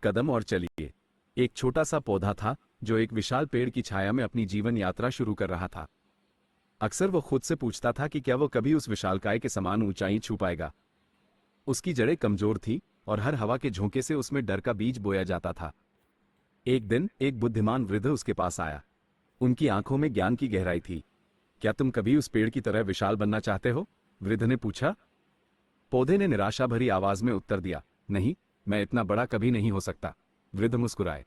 कदम और चलिए। एक छोटा सा पौधा था जो एक विशाल पेड़ की छाया में अपनी जीवन यात्रा शुरू कर रहा था। अक्सर वो खुद से पूछता था कि क्या वो कभी उस विशालकाय के समान ऊंचाई छू पाएगा। उसकी जड़ें कमजोर थी और हर हवा के झोंके से उसमें डर का बीज बोया जाता था। एक दिन एक बुद्धिमान वृद्ध उसके पास आया। उनकी आंखों में ज्ञान की गहराई थी। क्या तुम कभी उस पेड़ की तरह विशाल बनना चाहते हो? वृद्ध ने पूछा। पौधे ने निराशा भरी आवाज में उत्तर दिया, नहीं, मैं इतना बड़ा कभी नहीं हो सकता। वृद्ध मुस्कुराए।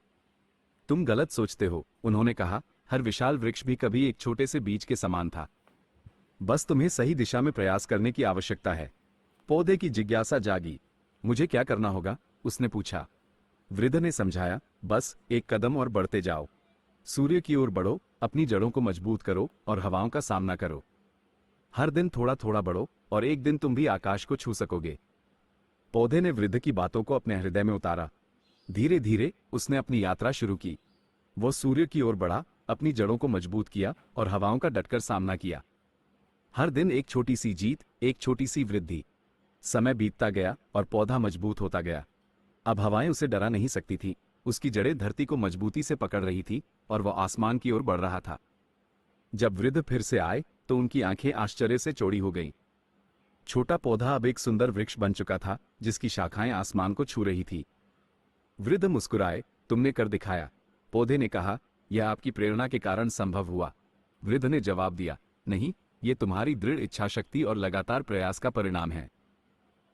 तुम गलत सोचते हो, उन्होंने कहा। हर विशाल वृक्ष भी कभी एक छोटे से बीज के समान था। बस तुम्हें सही दिशा में प्रयास करने की आवश्यकता है। पौधे की जिज्ञासा जागी। मुझे क्या करना होगा? उसने पूछा। वृद्ध ने समझाया, बस एक कदम और बढ़ते जाओ। सूर्य की ओर बढ़ो, अपनी जड़ों को मजबूत करो और हवाओं का सामना करो। हर दिन थोड़ा थोड़ा बढ़ो और एक दिन तुम भी आकाश को छू सकोगे। पौधे ने वृद्ध की बातों को अपने हृदय में उतारा। धीरे धीरे उसने अपनी यात्रा शुरू की। वो सूर्य की ओर बढ़ा, अपनी जड़ों को मजबूत किया और हवाओं का डटकर सामना किया। हर दिन एक छोटी सी जीत, एक छोटी सी वृद्धि। समय बीतता गया और पौधा मजबूत होता गया। अब हवाएं उसे डरा नहीं सकती थीं। उसकी जड़ें धरती को मजबूती से पकड़ रही थी और वह आसमान की ओर बढ़ रहा था। जब वृद्ध फिर से आए तो उनकी आंखें आश्चर्य से चौड़ी हो गईं। छोटा पौधा अब एक सुंदर वृक्ष बन चुका था जिसकी शाखाएं आसमान को छू रही थी। वृद्ध मुस्कुराए, तुमने कर दिखाया। पौधे ने कहा, यह आपकी प्रेरणा के कारण संभव हुआ। वृद्ध ने जवाब दिया, नहीं, यह तुम्हारी दृढ़ इच्छाशक्ति और लगातार प्रयास का परिणाम है।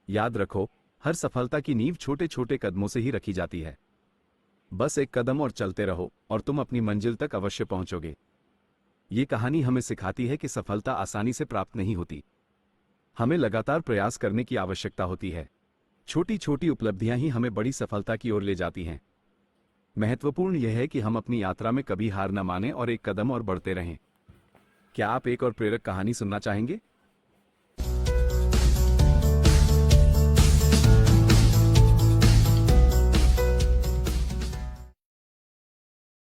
याद रखो, हर सफलता की नींव छोटे छोटे कदमों से ही रखी जाती है। बस एक कदम और चलते रहो और तुम अपनी मंजिल तक अवश्य पहुंचोगे। ये कहानी हमें सिखाती है कि सफलता आसानी से प्राप्त नहीं होती। हमें लगातार प्रयास करने की आवश्यकता होती है। छोटी छोटी उपलब्धियां ही हमें बड़ी सफलता की ओर ले जाती हैं। महत्वपूर्ण यह है कि हम अपनी यात्रा में कभी हार न मानें और एक कदम और बढ़ते रहें। क्या आप एक और प्रेरक कहानी सुनना चाहेंगे?